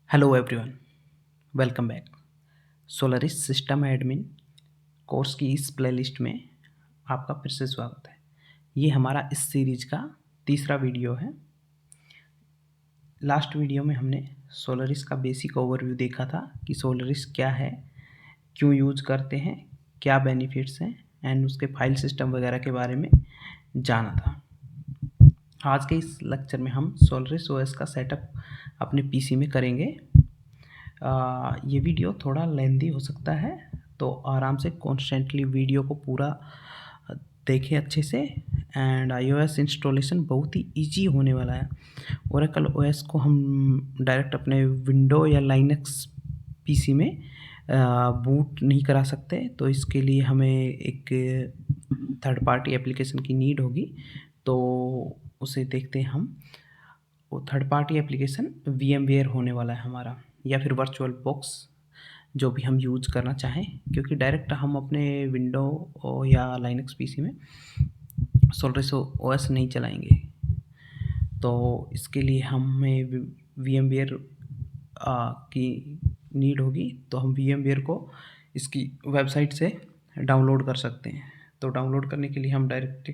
Hello everyone, welcome back. Solaris system admin course की इस playlist में आपका फिर से स्वागत है। ये हमारा इस सीरीज का तीसरा वीडियो है। लास्ट वीडियो में हमने सोलरिस का बेसिक ओवरव्यू देखा था कि सोलरिस क्या है, क्यों यूज करते हैं, क्या बेनिफिट्स हैं एंड उसके फाइल सिस्टम वगैरह के बारे में जाना था। आज के इस लेक्चर में हम सोलरिस ओएस का सेटअप अपने पीसी में करेंगे। ये वीडियो थोड़ा लेंदी हो सकता है, तो आराम से कॉन्स्टेंटली वीडियो को पूरा देखें अच्छे से। एंड iOS इंस्टॉलेशन बहुत ही इजी होने वाला है। ओरेकल ओएस को हम डायरेक्ट अपने विंडो या लाइनक्स पीसी में बूट नहीं करा सकते, तो इसके लिए हमें एक थर्ड पार्टी एप्लीकेशन की नीड होगी। तो उसे देखते हैं हम। वो थर्ड पार्टी एप्लीकेशन VMware होने वाला है हमारा, या फिर वर्चुअल बॉक्स, जो भी हम यूज करना चाहें, क्योंकि डायरेक्ट हम अपने विंडो या लाइनक्स पीसी में सोलरिस ओएस नहीं चलाएंगे। तो इसके लिए हमें VMware की नीड होगी। तो हम VMware को इसकी वेबसाइट से डाउनलोड कर सकते हैं। तो डाउनलोड करने के लिए हम डायरेक्ट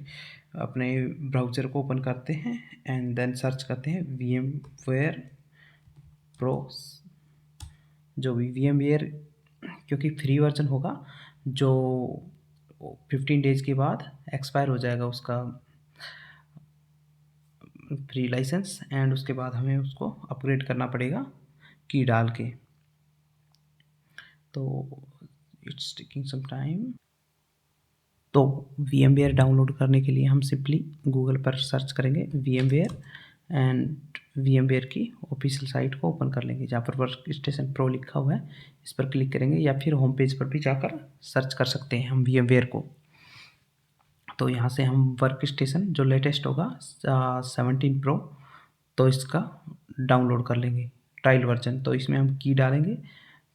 अपने ब्राउज़र को ओपन करते हैं एंड देन सर्च करते हैं VMware Pro। जो भी VMware, क्योंकि फ्री वर्जन होगा, जो 15 डेज के बाद एक्सपायर हो जाएगा उसका फ्री लाइसेंस, एंड उसके बाद हमें उसको अपग्रेड करना पड़ेगा की डाल के। तो इट्स टेकिंग सम टाइम। तो VMware डाउनलोड करने के लिए हम सिंपली गूगल पर सर्च करेंगे VMware एंड VMware की ऑफिशियल साइट को ओपन कर लेंगे, जहाँ पर वर्क स्टेशन प्रो लिखा हुआ है। इस पर क्लिक करेंगे, या फिर होम पेज पर भी जाकर सर्च कर सकते हैं हम VMware को। तो यहाँ से हम वर्क स्टेशन जो लेटेस्ट होगा 17 प्रो, तो इसका डाउनलोड कर लेंगे ट्रायल वर्जन। तो इसमें हम की डालेंगे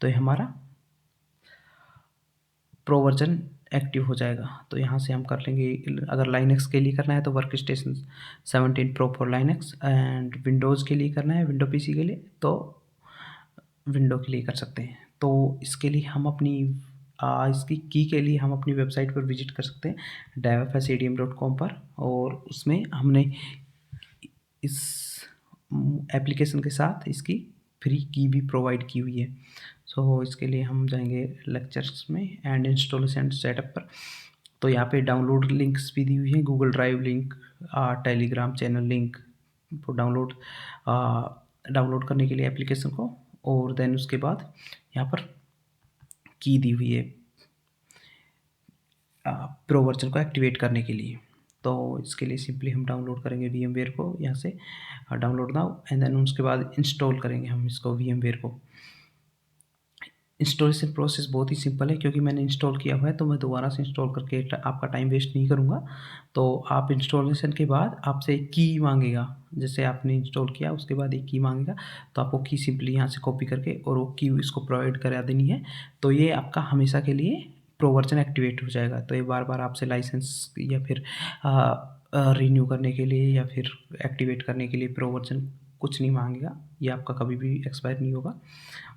तो ये हमारा प्रो वर्जन एक्टिव हो जाएगा। तो यहाँ से हम कर लेंगे, अगर लाइनक्स के लिए करना है तो work station 17 pro for Linux, and Windows के लिए करना है, विंडो पीसी के लिए, तो विंडो के लिए कर सकते हैं। तो इसके लिए हम अपनी इसकी की के लिए हम अपनी वेबसाइट पर विजिट कर सकते हैं devfacadm.com पर, और उसमें हमने इस एप्लीकेशन के साथ इसकी फ्री की भी प्रोवाइड की हुई है। सो इसके लिए हम जाएंगे लेक्चर्स में एंड इंस्टॉलेशन सेटअप पर। तो यहाँ पे डाउनलोड लिंक्स भी दी हुई हैं, Google drive link, Telegram channel link को डाउनलोड करने के लिए एप्लीकेशन को, और देन उसके बाद यहाँ पर की दी हुई है प्रो वर्जन को एक्टिवेट करने के लिए। तो इसके लिए सिंपली हम डाउनलोड करेंगे VMware को, यहाँ से डाउनलोड नाउ, एंड देन उसके बाद इंस्टॉल करेंगे हम इसको VMware को। इंस्टॉलेशन प्रोसेस बहुत ही सिंपल है, क्योंकि मैंने इंस्टॉल किया हुआ है, तो मैं दोबारा से इंस्टॉल करके आपका टाइम वेस्ट नहीं करूँगा। तो आप इंस्टॉलेशन के बाद आपसे एक की मांगेगा, जैसे आपने इंस्टॉल किया उसके बाद एक की मांगेगा, तो आपको की सिंपली यहाँ से कॉपी करके और वो की इसको प्रोवाइड करा देनी है। तो ये आपका हमेशा के लिए प्रो वर्जन एक्टिवेट हो जाएगा। तो ये बार बार आपसे लाइसेंस या फिर रिन्यू करने के लिए या फिर एक्टिवेट करने के लिए प्रो वर्जन कुछ नहीं मांगेगा। ये आपका कभी भी एक्सपायर नहीं होगा,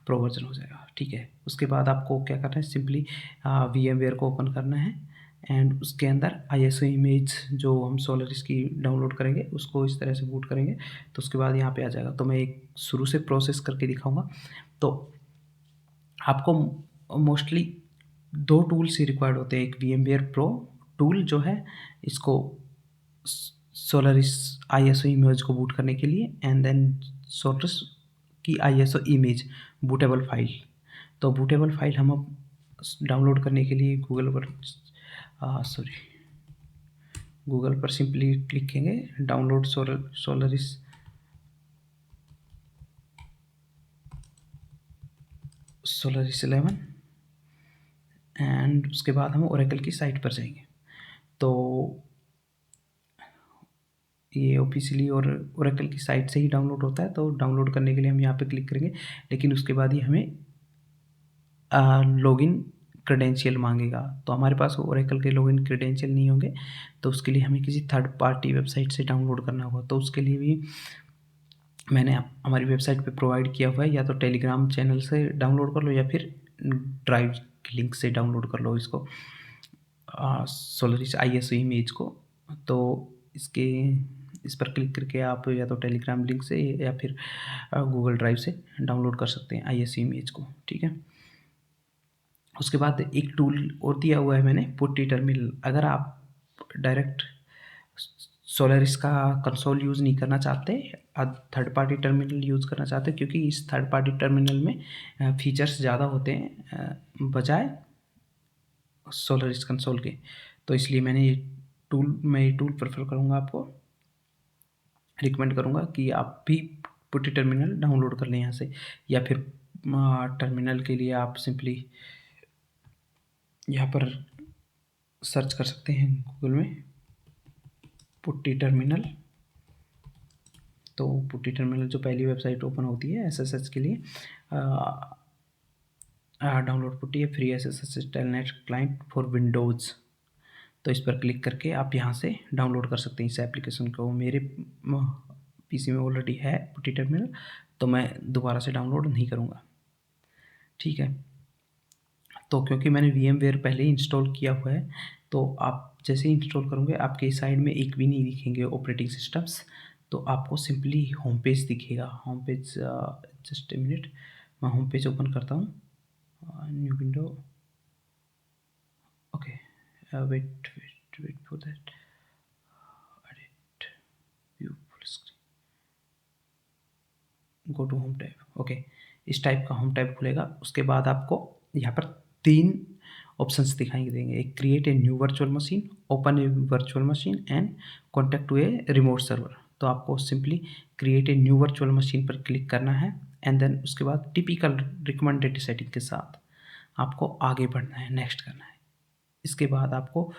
प्रो वर्जन हो जाएगा। ठीक है, उसके बाद आपको क्या करना है, सिंपली VMware को ओपन करना है, एंड उसके अंदर ISO इमेज जो हम सोलरिस की डाउनलोड करेंगे उसको इस तरह से बूट करेंगे, तो उसके बाद यहाँ पे आ जाएगा। तो मैं एक शुरू से प्रोसेस करके दिखाऊंगा। तो आपको मोस्टली 2 टूल्स ही रिक्वायर्ड होते हैं। एक VMware Pro टूल जो है इसको सोलरिस ISO इमेज को बूट करने के लिए, एंड देन सोलरिस की ISO इमेज बूटेबल फाइल। तो बूटेबल फाइल हम अब डाउनलोड करने के लिए गूगल पर सिंपली लिखेंगे डाउनलोड सोलरिस सोलरिस 11, एंड उसके बाद हम ओरेकल की साइट पर जाएंगे। तो ये ऑफिशियली और ओरेकल की साइट से ही डाउनलोड होता है। तो डाउनलोड करने के लिए हम यहाँ पे क्लिक करेंगे, लेकिन उसके बाद ही हमें लॉगिन क्रेडेंशियल मांगेगा। तो हमारे पास ओरेकल के लॉगिन क्रेडेंशियल नहीं होंगे, तो उसके लिए हमें किसी थर्ड पार्टी वेबसाइट से डाउनलोड करना होगा। तो उसके लिए भी मैंने हमारी वेबसाइट पे प्रोवाइड किया हुआ है, या तो टेलीग्राम चैनल से डाउनलोड कर लो या फिर ड्राइव के लिंक से डाउनलोड कर लो इसको, सोलरिस ISO इमेज को। तो इसके इस पर क्लिक करके आप या तो टेलीग्राम लिंक से या फिर गूगल ड्राइव से डाउनलोड कर सकते हैं ISO इमेज को, ठीक है। उसके बाद एक टूल और दिया हुआ है मैंने, पुट्टी टर्मिनल। अगर आप डायरेक्ट सोलरिस का कंसोल यूज़ नहीं करना चाहते, थर्ड पार्टी टर्मिनल यूज़ करना चाहते, क्योंकि इस थर्ड पार्टी टर्मिनल में फीचर्स ज़्यादा होते हैं बजाय सोलरिस कंसोल के, तो इसलिए मैं ये टूल प्रेफर करूँगा, आपको रिकमेंड करूँगा कि आप भी पुट्टी टर्मिनल डाउनलोड कर लें यहाँ से, या फिर टर्मिनल के लिए आप सिंपली यहाँ पर सर्च कर सकते हैं गूगल में पुट्टी टर्मिनल। तो पुट्टी टर्मिनल जो पहली वेबसाइट ओपन होती है SSH के लिए, डाउनलोड पुट्टी है free SSH telnet client for Windows. तो इस पर क्लिक करके आप यहाँ से डाउनलोड कर सकते हैं इस एप्लीकेशन को। मेरे PC में ऑलरेडी है पुट्टी टर्मिनल, तो मैं दोबारा से डाउनलोड नहीं करूँगा, ठीक है। तो क्योंकि मैंने VMware पहले ही इंस्टॉल किया हुआ है, तो आप जैसे ही इंस्टॉल करोगे आपके साइड में एक भी नहीं दिखेंगे ऑपरेटिंग सिस्टम्स, तो आपको सिंपली होम पेज दिखेगा। Home page, just a minute, मैं होम पेज ओपन करता हूँ, new window, okay, wait for that, edit view full screen, go to home tab, okay. इस टाइप का होम टैब खुलेगा। उसके बाद आपको यहाँ पर 3 ऑप्शंस दिखाई देंगे, एक create a new virtual machine, open a virtual machine and contact to a remote server. तो आपको simply create a new virtual machine पर क्लिक करना है, एंड देन उसके बाद टिपिकल रिकमेंडेड सेटिंग के साथ आपको आगे बढ़ना है, नेक्स्ट करना है। इसके बाद आपको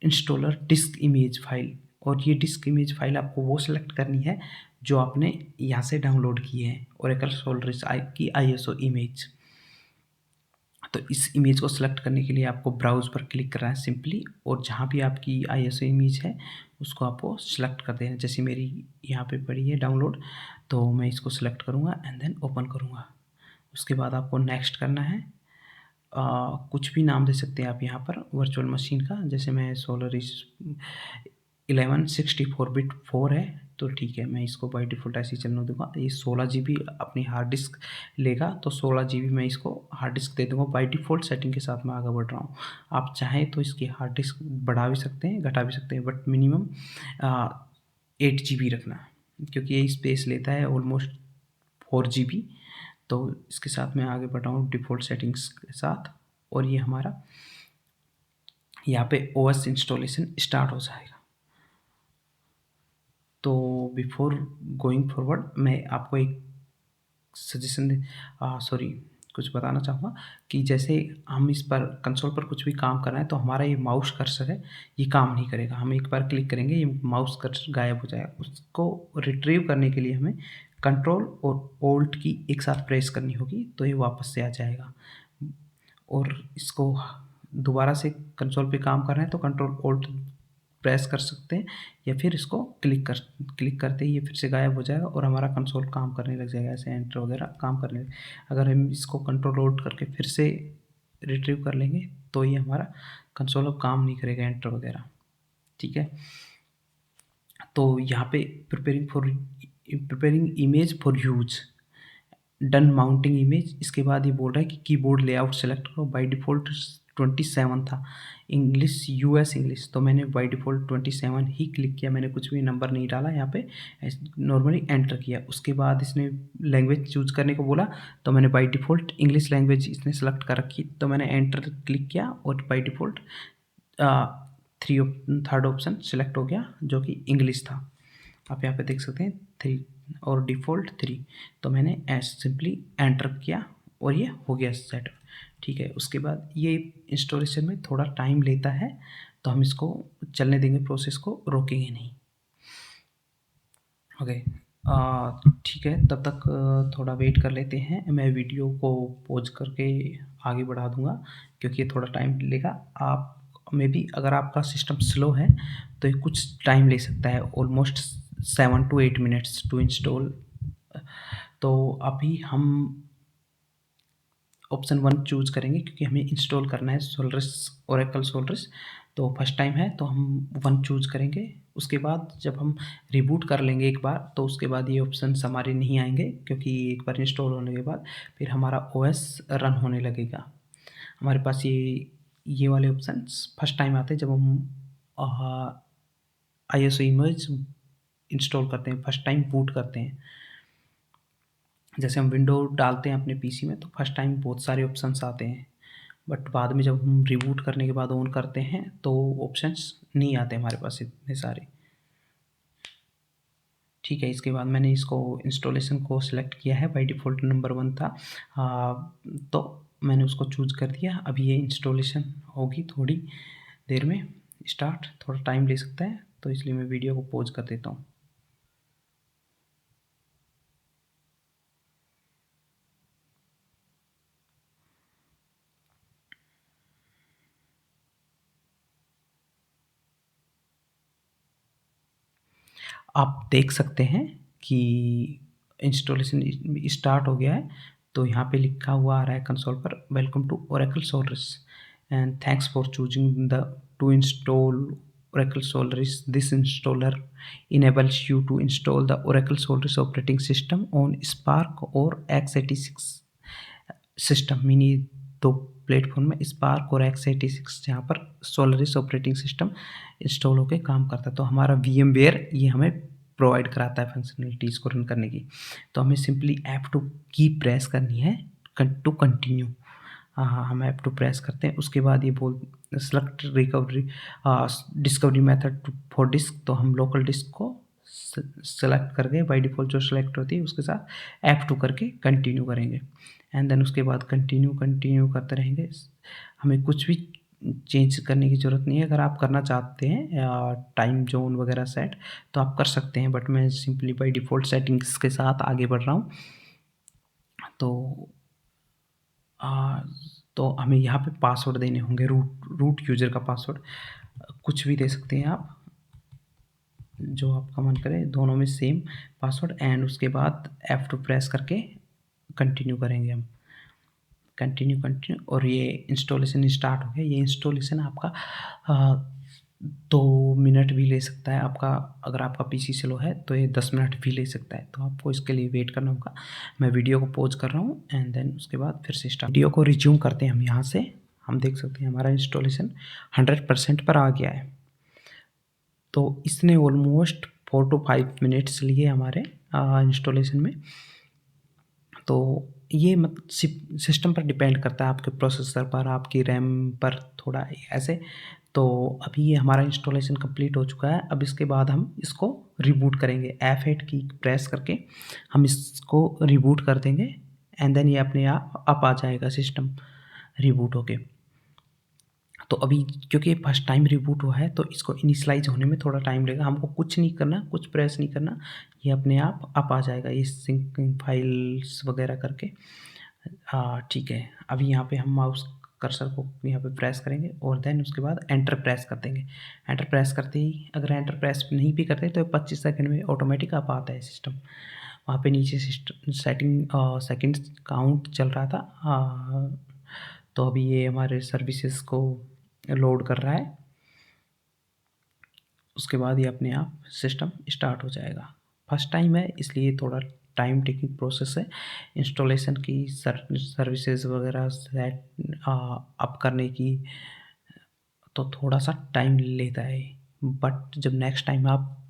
इंस्टॉलर डिस्क इमेज फाइल, और ये डिस्क इमेज फाइल आपको वो सिलेक्ट करनी है जो आपने यहाँ से डाउनलोड की है, ओरेकल सोलरिस की ISO इमेज। तो इस इमेज को सिलेक्ट करने के लिए आपको ब्राउज पर क्लिक करना है सिंपली, और जहाँ भी आपकी ISO इमेज है उसको आपको सिलेक्ट कर देना। जैसे मेरी यहाँ पे पड़ी है डाउनलोड, तो मैं इसको सिलेक्ट करूँगा एंड देन ओपन करूँगा। उसके बाद आपको नेक्स्ट करना है। कुछ भी नाम दे सकते हैं आप यहाँ पर वर्चुअल मशीन का, जैसे मैं सोलरिस 1164 बिट 4 है, तो ठीक है, मैं इसको बाय डिफ़ॉल्ट ऐसे ही चलने दूँगा। ये 16 GB अपनी हार्ड डिस्क लेगा, तो 16 GB मैं इसको हार्ड डिस्क दे दूँगा। बाय डिफ़ॉल्ट सेटिंग के साथ मैं आगे बढ़ रहा हूँ। आप चाहें तो इसकी हार्ड डिस्क बढ़ा भी सकते हैं, घटा भी सकते हैं, बट मिनिमम 8 GB रखना, क्योंकि ये स्पेस लेता है ऑलमोस्ट 4 GB। तो इसके साथ मैं आगे बढ़ रहा हूँ डिफ़ॉल्ट सेटिंग्स के साथ, और ये हमारा यहाँ पे OS इंस्टॉलेशन स्टार्ट हो जाएगा। तो बिफोर गोइंग फॉरवर्ड मैं आपको एक सजेशन सॉरी कुछ बताना चाहूँगा कि जैसे हम इस पर कंसोल पर कुछ भी काम कर रहे हैं, तो हमारा ये माउस कर्सर है, ये काम नहीं करेगा। हम एक बार क्लिक करेंगे, ये माउस कर्सर गायब हो जाएगा। उसको रिट्रीव करने के लिए हमें कंट्रोल और ओल्ट की एक साथ प्रेस करनी होगी, तो ये वापस से आ जाएगा। और इसको दोबारा से कंसोल पे काम कर रहे हैं तो कंट्रोल ओल्ट प्रेस कर सकते हैं, या फिर इसको क्लिक करते ही ये फिर से गायब हो जाएगा और हमारा कंसोल काम करने लग जाएगा, ऐसे एंटर वगैरह काम करने। अगर हम इसको कंट्रोल ओल्ट करके फिर से रिट्रीव कर लेंगे, तो ये हमारा कंसोल अब काम नहीं करेगा, एंटर वगैरह, ठीक है। तो यहाँ पे preparing image for use, done mounting image. इसके बाद ये बोल रहा है कि कीबोर्ड लेआउट सेलेक्ट करो। बाय डिफ़ॉल्ट 27 था, इंग्लिश US इंग्लिश, तो मैंने बाय डिफ़ॉल्ट 27 ही क्लिक किया। मैंने कुछ भी नंबर नहीं डाला यहाँ पे, नॉर्मली एंटर किया। उसके बाद इसने लैंग्वेज चूज़ करने को बोला, तो मैंने बाय डिफ़ॉल्ट इंग्लिश लैंग्वेज इसने सेलेक्ट कर रखी, तो मैंने एंटर क्लिक किया और by default third option select हो गया जो कि इंग्लिश था। आप यहाँ पे देख सकते हैं 3 और डिफ़ॉल्ट 3, तो मैंने सिंपली एंटर किया और ये हो गया सेट, ठीक है। उसके बाद ये इंस्टॉलेशन में थोड़ा टाइम लेता है, तो हम इसको चलने देंगे, प्रोसेस को रोकेंगे नहीं, ओके। ठीक है, तब तक थोड़ा वेट कर लेते हैं। मैं वीडियो को पॉज करके आगे बढ़ा दूँगा, क्योंकि ये थोड़ा टाइम लेगा। आप में भी अगर आपका सिस्टम स्लो है तो ये कुछ टाइम ले सकता है, almost 7 to 8 minutes to install तो अभी हम ऑप्शन 1 चूज़ करेंगे क्योंकि हमें इंस्टॉल करना है सोलरिस, ओरेकल सोलरिस। तो फर्स्ट टाइम है तो हम 1 चूज़ करेंगे। उसके बाद जब हम रिबूट कर लेंगे एक बार तो उसके बाद ये ऑप्शंस हमारे नहीं आएंगे, क्योंकि एक बार इंस्टॉल होने के बाद फिर हमारा ओएस रन होने लगेगा। हमारे पास ये वाले ऑप्शंस फर्स्ट टाइम आते हैं जब हम आईएसओ इमेज इंस्टॉल करते हैं, फर्स्ट टाइम बूट करते हैं। जैसे हम विंडो डालते हैं अपने पीसी में तो फर्स्ट टाइम बहुत सारे ऑप्शंस आते हैं, बट बाद में जब हम रिबूट करने के बाद ऑन करते हैं तो ऑप्शंस नहीं आते हमारे पास इतने सारे। ठीक है, इसके बाद मैंने इसको इंस्टॉलेशन को सिलेक्ट किया है, बाय डिफ़ॉल्ट नंबर 1 था। तो मैंने उसको चूज़ कर दिया। अभी ये इंस्टॉलेशन होगी थोड़ी देर में स्टार्ट, थोड़ा टाइम ले सकता है, तो इसलिए मैं वीडियो को पॉज़ कर देता हूँ। आप देख सकते हैं कि इंस्टॉलेशन स्टार्ट हो गया है। तो यहाँ पे लिखा हुआ आ रहा है कंसोल पर, welcome to Oracle Solaris and thanks for choosing the to install Oracle Solaris. This installer enables you to install the Oracle Solaris operating system on SPARC और x86 सिस्टम। मीनी दो प्लेटफॉर्म में स्पार्क और x86 जहाँ पर सोलरिस operating system install होकर काम करता है। तो हमारा VMware ये हमें प्रोवाइड कराता है फंक्शनलिटीज़ को रन करने की। तो हमें सिंपली F2 की प्रेस करनी है टू कंटिन्यू। हाँ, हम F2 प्रेस करते हैं। उसके बाद ये बोल select recovery discovery method for disk. तो हम लोकल डिस्क को सेलेक्ट करके बाय डिफ़ॉल्ट जो सेलेक्ट होती है उसके साथ F2 करके कंटिन्यू करेंगे एंड देन उसके बाद कंटिन्यू करते रहेंगे। हमें कुछ भी चेंज करने की ज़रूरत नहीं है। अगर आप करना चाहते हैं टाइम जोन वगैरह सेट तो आप कर सकते हैं, बट मैं सिंपली बाय डिफ़ॉल्ट सेटिंग्स के साथ आगे बढ़ रहा हूँ। तो आ, तो हमें यहाँ पे पासवर्ड देने होंगे, रूट यूज़र का पासवर्ड कुछ भी दे सकते हैं आप, जो आपका मन करे, दोनों में सेम पासवर्ड। एंड उसके बाद F2 प्रेस करके कंटिन्यू करेंगे हम, कंटिन्यू और ये इंस्टॉलेशन स्टार्ट हो गया। ये इंस्टॉलेशन आपका 2 मिनट भी ले सकता है आपका, अगर आपका पीसी स्लो है तो ये 10 मिनट भी ले सकता है। तो आपको इसके लिए वेट करना होगा। मैं वीडियो को पॉज कर रहा हूँ एंड देन उसके बाद फिर से स्टार्ट। वीडियो को रिज्यूम करते हैं हम यहाँ से। हम देख सकते हैं हमारा इंस्टॉलेशन 100% पर आ गया है। तो इसने ऑलमोस्ट 4 to 5 मिनट्स लिए हमारे इंस्टॉलेशन में। तो ये सिस्टम पर डिपेंड करता है, आपके प्रोसेसर पर, आपकी रैम पर, थोड़ा ऐसे। तो अभी ये हमारा इंस्टॉलेशन कंप्लीट हो चुका है। अब इसके बाद हम इसको रिबूट करेंगे। F8 की प्रेस करके हम इसको रिबूट कर देंगे एंड देन ये अपने आप अप आ जाएगा सिस्टम रिबूट होके। तो अभी क्योंकि फर्स्ट टाइम रिबूट हुआ है तो इसको इनिशियलाइज होने में थोड़ा टाइम लगेगा। हमको कुछ नहीं करना, कुछ प्रेस नहीं करना, ये अपने आप अप आ जाएगा ये सिंकिंग फाइल्स वगैरह करके। ठीक है, अभी यहाँ पे हम माउस कर्सर को यहाँ पे प्रेस करेंगे और देन उसके बाद एंटर प्रेस कर देंगे। एंटर प्रेस करते ही, अगर एंटर प्रेस नहीं भी करते तो 25 सेकंड में ऑटोमेटिक अप आता है सिस्टम। वहाँ पे नीचे सेटिंग सेकंड्स काउंट चल रहा था। तो अभी ये हमारे सर्विसेज को लोड कर रहा है। उसके बाद ये अपने आप सिस्टम स्टार्ट हो जाएगा। फर्स्ट टाइम है इसलिए थोड़ा टाइम टेकिंग प्रोसेस है। इंस्टॉलेशन की सर्विसेज वगैरह सेट अप करने की तो थोड़ा सा टाइम लेता है, बट जब नेक्स्ट टाइम आप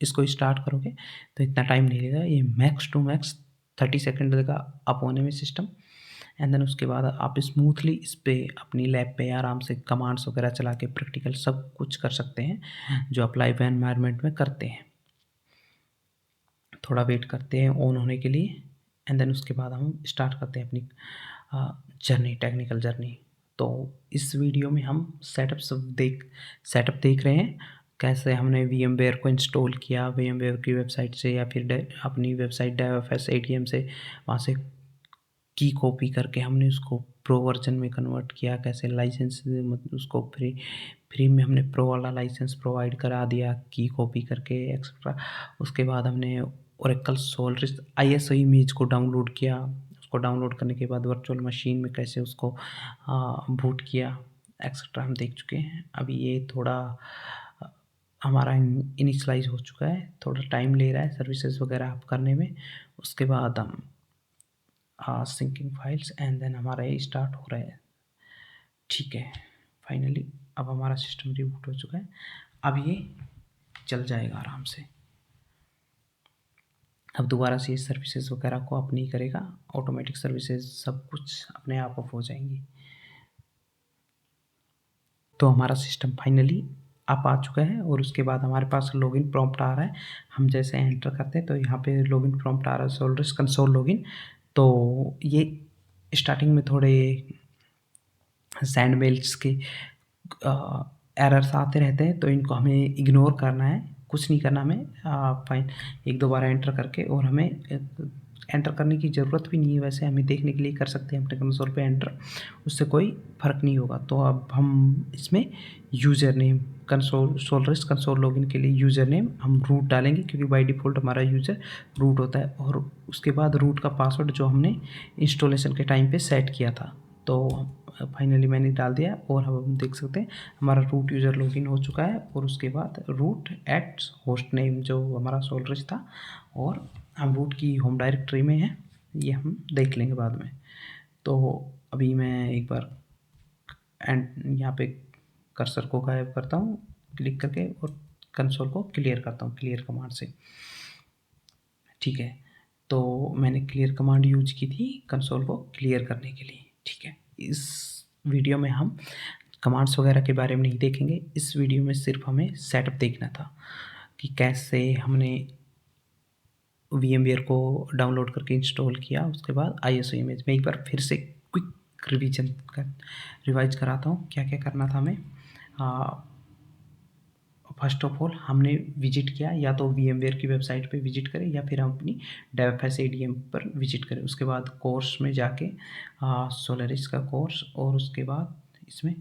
इसको स्टार्ट करोगे तो इतना टाइम नहीं लेगा। ये मैक्स टू मैक्स 30 सेकेंड लगेगा अप होने में सिस्टम। एंड देन उसके बाद आप स्मूथली इस पर अपनी लैब पे आराम से कमांड्स वगैरह चला के प्रैक्टिकल सब कुछ कर सकते हैं जो आप लाइव एनवायरनमेंट में करते हैं। थोड़ा वेट करते हैं ऑन होने के लिए एंड देन उसके बाद हम स्टार्ट करते हैं अपनी जर्नी, टेक्निकल जर्नी। तो इस वीडियो में हम सेटअप देख रहे हैं, कैसे हमने VMware को इंस्टॉल किया VMware की वेबसाइट से या फिर अपनी वेबसाइट DevFS ATM से, वहाँ से की कॉपी करके हमने उसको प्रो वर्जन में कन्वर्ट किया। कैसे लाइसेंस मतलब उसको फ्री में हमने प्रो वाला लाइसेंस प्रोवाइड करा दिया की कॉपी करके एक्सेट्रा। उसके बाद हमने ओरेकल सोलरिस आईएसओ इमेज को डाउनलोड किया। उसको डाउनलोड करने के बाद वर्चुअल मशीन में कैसे उसको बूट किया एक्सेट्रा हम देख चुके हैं। अभी ये थोड़ा हमारा इनिशियलाइज हो चुका है, थोड़ा टाइम ले रहा है सर्विसेज वगैरह आप करने में। उसके बाद हम सिंकिंग फाइल्स एंड देन हमारा ये स्टार्ट हो रहा है। ठीक है, फाइनली अब हमारा सिस्टम रिबूट हो चुका है। अब ये चल जाएगा आराम से। अब दोबारा से ये सर्विसेज वगैरह को अप नहीं करेगा, ऑटोमेटिक सर्विसेज सब कुछ अपने आप ऑफ हो जाएंगी। तो हमारा सिस्टम फाइनली अप आ चुका है और उसके बाद हमारे पास लॉगिन प्रॉम्प्ट आ रहा है। हम जैसे एंटर करते हैं तो यहाँ पे लॉगिन प्रॉम्प्ट आ रहा है, सोलरिस कंसोल लॉगिन। तो ये स्टार्टिंग में थोड़े सैंड मेल्स के एरर्स आते रहते हैं, तो इनको हमें इग्नोर करना है, कुछ नहीं करना हमें। फाइन एक दो बार एंटर करके, और हमें एंटर करने की ज़रूरत भी नहीं है, वैसे हमें देखने के लिए कर सकते हैं अपने कंसोल पे एंटर, उससे कोई फ़र्क नहीं होगा। तो अब हम इसमें user name console Solaris console login के लिए यूज़र नेम हम रूट डालेंगे, क्योंकि बाय डिफ़ॉल्ट हमारा यूज़र रूट होता है। और उसके बाद रूट का पासवर्ड जो हमने इंस्टॉलेशन के टाइम पे सेट किया था, तो फाइनली मैंने डाल दिया। और अब हम देख सकते हैं हमारा रूट यूज़र लॉगिन हो चुका है। और उसके बाद रूट एट होस्ट नेम जो हमारा सोलरिस था, और हम रूट की होम डायरेक्टरी में है, ये हम देख लेंगे बाद में। तो अभी मैं एक बार एंड यहाँ पे कर्सर को गायब करता हूँ क्लिक करके, और कंसोल को क्लियर करता हूँ क्लियर कमांड से। ठीक है, तो मैंने क्लियर कमांड यूज की थी कंसोल को क्लियर करने के लिए। ठीक है, इस वीडियो में हम कमांड्स वगैरह के बारे में नहीं देखेंगे, इस वीडियो में सिर्फ हमें सेटअप देखना था कि कैसे हमने VMware को डाउनलोड करके इंस्टॉल किया। उसके बाद ISO इमेज में एक बार फिर से क्विक रिवाइज कराता हूँ क्या क्या करना था हमें। फर्स्ट ऑफ ऑल हमने विजिट किया, या तो VMware की वेबसाइट पे विजिट करें या फिर हम अपनी DevFS ADM पर विजिट करें। उसके बाद कोर्स में जाके सोलरिस का कोर्स, और उसके बाद इसमें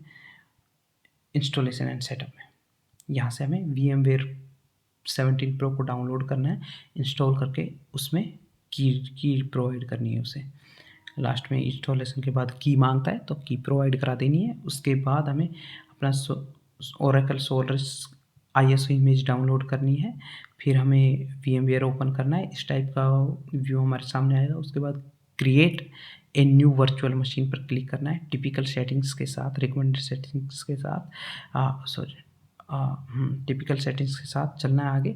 इंस्टॉलेशन एंड सेटअप में यहाँ से हमें VMware 17 Pro को डाउनलोड करना है, इंस्टॉल करके उसमें की प्रोवाइड करनी है उसे। लास्ट में इंस्टॉलेशन के बाद की मांगता है तो की प्रोवाइड करा देनी है। उसके बाद हमें अपना ओरेकल सोलरिस ISO इमेज डाउनलोड करनी है। फिर हमें VMware ओपन करना है, इस टाइप का व्यू हमारे सामने आएगा। उसके बाद create a new virtual machine पर क्लिक करना है, टिपिकल सेटिंग्स के साथ, रिकमेंडेड सेटिंग्स के साथ, टिपिकल सेटिंग्स के साथ चलना है आगे।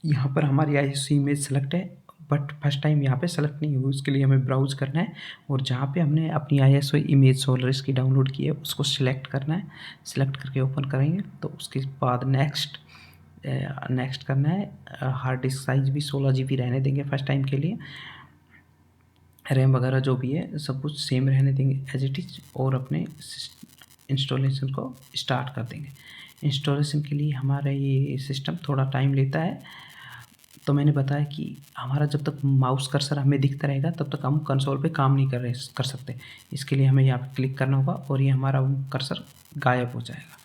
यहाँ पर हमारी ISO इमेज सेलेक्ट है, बट फर्स्ट टाइम यहाँ पे सेलेक्ट नहीं हुई, उसके लिए हमें ब्राउज करना है, और जहाँ पे हमने अपनी ISO इमेज सोलरिस की डाउनलोड की है उसको सिलेक्ट करना है। सिलेक्ट करके ओपन करेंगे तो उसके बाद नेक्स्ट करना है। हार्ड डिस्क साइज भी 16 GB रहने देंगे फर्स्ट टाइम के लिए। रैम वगैरह जो भी है सब कुछ सेम रहने देंगे एज इट इज़, और अपने इंस्टॉलेशन को स्टार्ट कर देंगे। इंस्टॉलेशन के लिए हमारा ये सिस्टम थोड़ा टाइम लेता है, तो मैंने बताया कि हमारा जब तक माउस कर्सर हमें दिखता रहेगा तब तक हम कंसोल पे काम नहीं कर सकते। इसके लिए हमें यहाँ पे क्लिक करना होगा और ये हमारा कर्सर गायब हो जाएगा।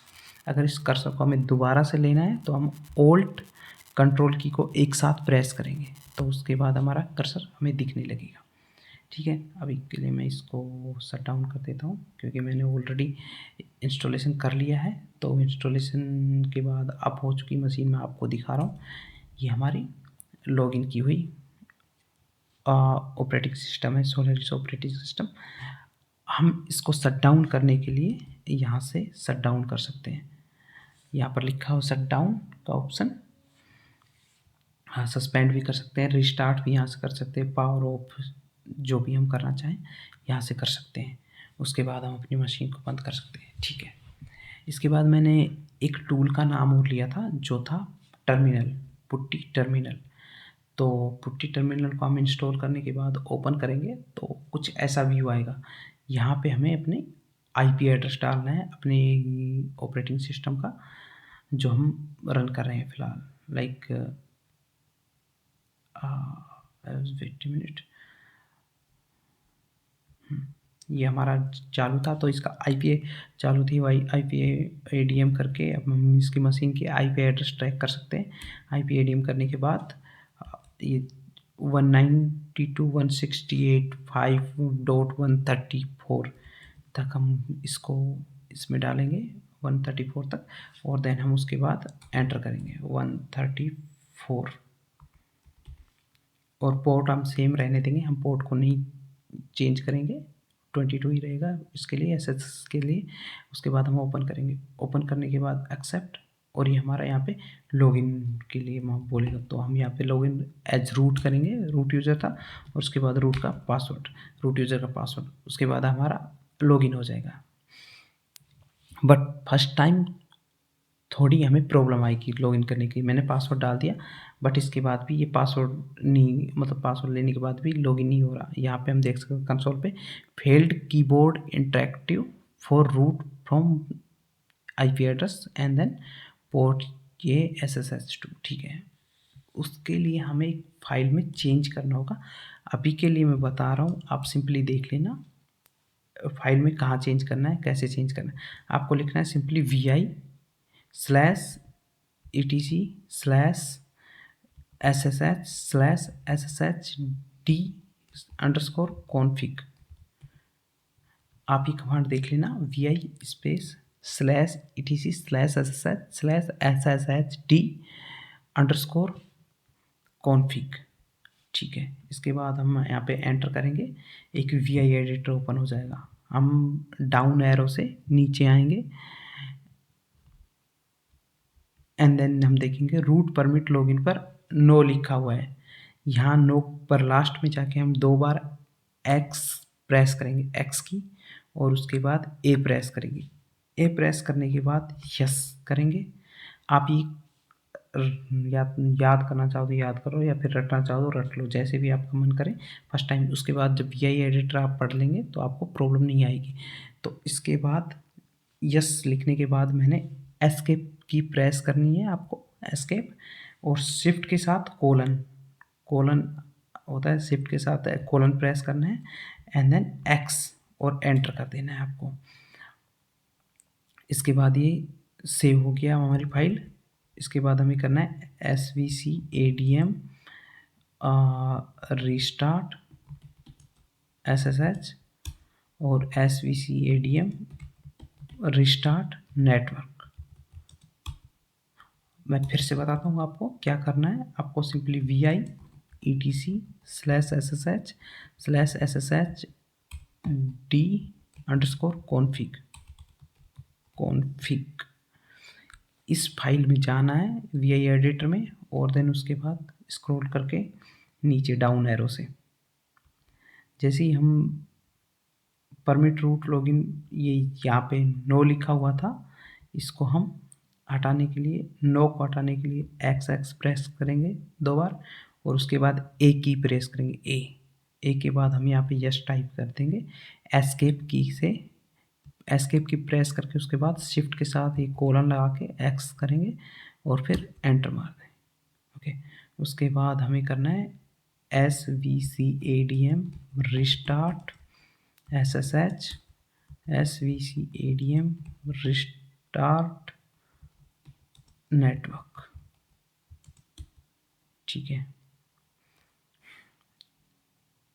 अगर इस कर्सर को हमें दोबारा से लेना है तो हम ओल्ट कंट्रोल की को एक साथ प्रेस करेंगे, तो उसके बाद हमारा कर्सर हमें दिखने लगेगा। ठीक है, अभी के लिए मैं इसको शट डाउन कर देता हूँ, क्योंकि मैंने ऑलरेडी इंस्टॉलेशन कर लिया है। तो इंस्टॉलेशन के बाद अप हो चुकी मशीन में आपको दिखा रहा हूँ, ये हमारी लॉगिन की हुई ऑपरेटिंग सिस्टम है, सोलरिस ऑपरेटिंग सिस्टम। हम इसको शट डाउन करने के लिए यहाँ से शट डाउन कर सकते हैं, यहाँ पर लिखा हो शट डाउन का ऑप्शन। हाँ, सस्पेंड भी कर सकते हैं, रिस्टार्ट भी यहाँ से कर सकते हैं, पावर ऑफ जो भी हम करना चाहें यहाँ से कर सकते हैं। उसके बाद हम अपनी मशीन को बंद कर सकते हैं। ठीक है, इसके बाद मैंने एक टूल का नाम और लिया था जो था टर्मिनल, पुट्टी टर्मिनल। तो पुट्टी टर्मिनल को हम इंस्टॉल करने के बाद ओपन करेंगे तो कुछ ऐसा व्यू आएगा। यहाँ पे हमें अपने IP एड्रेस डालना है अपने ऑपरेटिंग सिस्टम का जो हम रन कर रहे हैं फ़िलहाल। लाइक वेट मिनट, ये हमारा चालू था तो इसका IP चालू थी, वही IP ADM करके अब हम इसकी मशीन के IP एड्रेस ट्रैक कर सकते हैं। IP ADM करने के बाद ये 192.168.5.134 तक हम इसको इसमें डालेंगे, 134 तक, और देन हम उसके बाद एंटर करेंगे 134, और पोर्ट हम सेम रहने देंगे, हम पोर्ट को नहीं चेंज करेंगे, 22 ही रहेगा इसके लिए, एसएस के लिए। उसके बाद हम ओपन करेंगे, ओपन करने के बाद एक्सेप्ट, और ये हमारा यहाँ पे लॉगिन के लिए हम बोलेगा, तो हम यहाँ पे लॉगिन एज रूट करेंगे, रूट यूज़र था, और उसके बाद रूट का पासवर्ड, रूट यूज़र का पासवर्ड, उसके बाद हमारा लॉगिन हो जाएगा। बट फर्स्ट टाइम थोड़ी हमें प्रॉब्लम आएगी लॉगिन करने की। मैंने पासवर्ड डाल दिया, बट इसके बाद भी ये पासवर्ड नहीं, मतलब पासवर्ड लेने के बाद भी लॉगिन नहीं हो रहा। यहाँ पे हम देख सकते हैं कंसोल पे failed keyboard interactive for root from IP address and then port ये SSH2, ठीक है। उसके लिए हमें एक फाइल में चेंज करना होगा। अभी के लिए मैं बता रहा हूँ, आप सिंपली देख लेना फाइल में कहाँ चेंज करना है, कैसे चेंज करना है। आपको लिखना है सिंपली vi/etc/ssh/sshd_config। आप ये कमांड देख लेना, vi/etc/sshd_config, ठीक है। इसके बाद हम यहाँ पे एंटर करेंगे, एक vi एडिटर ओपन हो जाएगा। हम डाउन एरो से नीचे आएंगे एंड देन हम देखेंगे रूट परमिट लॉगिन पर नो लिखा हुआ है। यहाँ नो पर लास्ट में जाके हम 2 बार एक्स प्रेस करेंगे, एक्स की, और उसके बाद ए प्रेस करेंगे। ए प्रेस करने के बाद यस करेंगे। आप ये याद करना चाहो तो याद करो, या फिर रटना चाहो तो रट लो, जैसे भी आपका मन करे फर्स्ट टाइम। उसके बाद जब vi एडिटर आप पढ़ लेंगे तो आपको प्रॉब्लम नहीं आएगी। तो इसके बाद यस लिखने के बाद मैंने एस्केप की प्रेस करनी है आपको, एस्केप, और शिफ्ट के साथ कोलन, कोलन होता है, शिफ्ट के साथ कोलन प्रेस करना है एंड देन एक्स, और एंटर कर देना है आपको। इसके बाद ये सेव हो गया हमारी फाइल। इसके बाद हमें करना है svcadm रिस्टार्ट SSH और svcadm रिस्टार्ट नेटवर्क। मैं फिर से बताता हूँ आपको क्या करना है। आपको सिंपली vi/ssh/sshd_config इस फाइल में जाना है vi एडिटर में, और देन उसके बाद स्क्रॉल करके नीचे डाउन एरो से, जैसे ही हम परमिट रूट लॉगिन, ये यहाँ पे नो लिखा हुआ था, इसको हम हटाने के लिए, नो को हटाने के लिए एक्स प्रेस करेंगे 2 बार, और उसके बाद ए की प्रेस करेंगे, ए के बाद हम यहाँ पे यस टाइप कर देंगे। एस्केप की से एस्केप की प्रेस करके उसके बाद शिफ्ट के साथ एक कोलन लगा के एक्स करेंगे और फिर एंटर मार दें, ओके। उसके बाद हमें करना है svcadm restart svcadm restart network, ठीक है।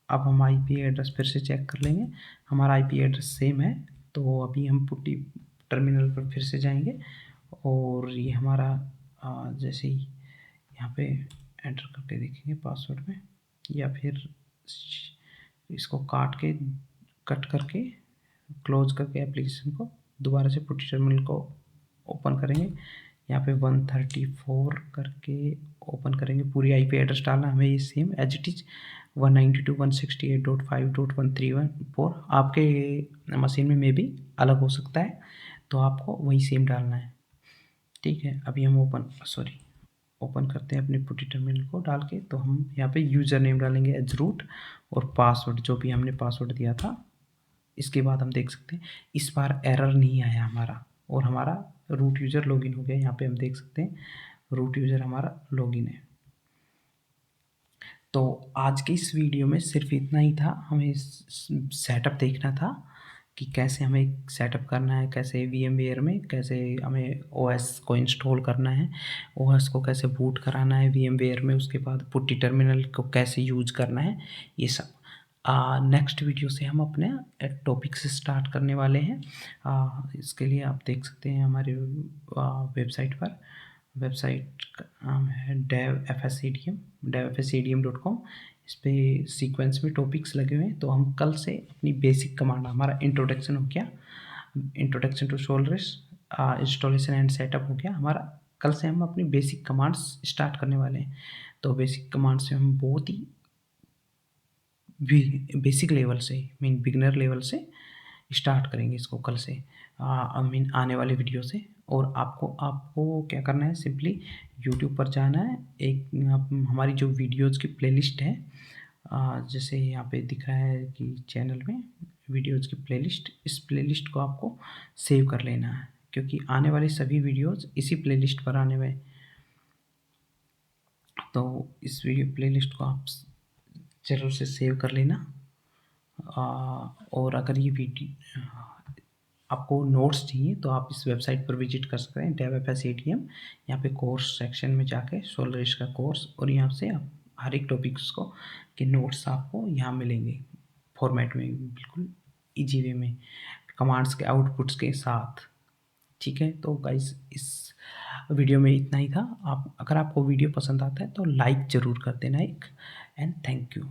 अब हम आईपी एड्रेस फिर से चेक कर लेंगे, हमारा आईपी एड्रेस सेम है। तो अभी हम पुट्टी टर्मिनल पर फिर से जाएंगे, और ये हमारा जैसे ही यहाँ पे एंटर करके देखेंगे पासवर्ड में, या फिर इसको कट करके क्लोज करके एप्लीकेशन को दोबारा से पुट्टी टर्मिनल को ओपन करेंगे। यहाँ पे 134 करके ओपन करेंगे, पूरी आईपी एड्रेस डालना हमें ये सेम एज इट इज़ 192.168.5.134। आपके मशीन में मे भी अलग हो सकता है, तो आपको वही सेम डालना है, ठीक है। अभी हम ओपन करते हैं अपने पुट्टी टर्मिनल को डाल के। तो हम यहाँ पे यूज़र नेम डालेंगे एज रूट, और पासवर्ड जो भी हमने पासवर्ड दिया था। इसके बाद हम देख सकते हैं इस बार एरर नहीं आया हमारा, और हमारा रूट यूज़र लॉगिन हो गया। यहाँ पे हम देख सकते हैं रूट यूज़र हमारा लॉगिन है। तो आज के इस वीडियो में सिर्फ इतना ही था, हमें सेटअप देखना था कि कैसे हमें सेटअप करना है, कैसे VMware में कैसे हमें OS को इंस्टॉल करना है, OS को कैसे बूट कराना है VMware में, उसके बाद पुट्टी टर्मिनल को कैसे यूज करना है, ये सब नेक्स्ट वीडियो से हम अपने टॉपिक से स्टार्ट करने वाले हैं। इसके लिए आप देख सकते हैं हमारे वेबसाइट पर। वेबसाइट का नाम है devfscdm.com। इस पर सीक्वेंस में टॉपिक्स लगे हुए हैं। तो हम कल से अपनी बेसिक कमांड, हमारा इंट्रोडक्शन हो गया, introduction to Solaris, installation and setup हो गया हमारा। कल से हम अपनी बेसिक कमांड्स स्टार्ट करने वाले हैं। तो बेसिक कमांड्स से हम बहुत ही बेसिक लेवल से, मीन बिगनर लेवल से स्टार्ट करेंगे इसको कल से, आई मीन आने वाले वीडियो से। और आपको क्या करना है, सिंपली यूट्यूब पर जाना है। हमारी जो वीडियोज़ की प्लेलिस्ट है, जैसे यहाँ पे दिख रहा है कि चैनल में वीडियोज़ की प्लेलिस्ट, इस प्लेलिस्ट को आपको सेव कर लेना है, क्योंकि आने वाले सभी वीडियोज़ इसी प्लेलिस्ट पर आने वाले। तो इस वीडियो प्लेलिस्ट को आप ज़रूर से सेव कर लेना। और अगर ये वीडियो आपको नोट्स चाहिए तो आप इस वेबसाइट पर विजिट कर सकते हैं, devfscdm। यहाँ पे कोर्स सेक्शन में जाके सोलरिस का कोर्स, और यहाँ से आप हर एक टॉपिक्स को के नोट्स आपको यहाँ मिलेंगे फॉर्मेट में, बिल्कुल इजी वे में, कमांड्स के आउटपुट्स के साथ। ठीक है, तो गाइस इस वीडियो में इतना ही था। अगर आपको वीडियो पसंद आता है तो लाइक ज़रूर कर देना एक, एंड थैंक यू।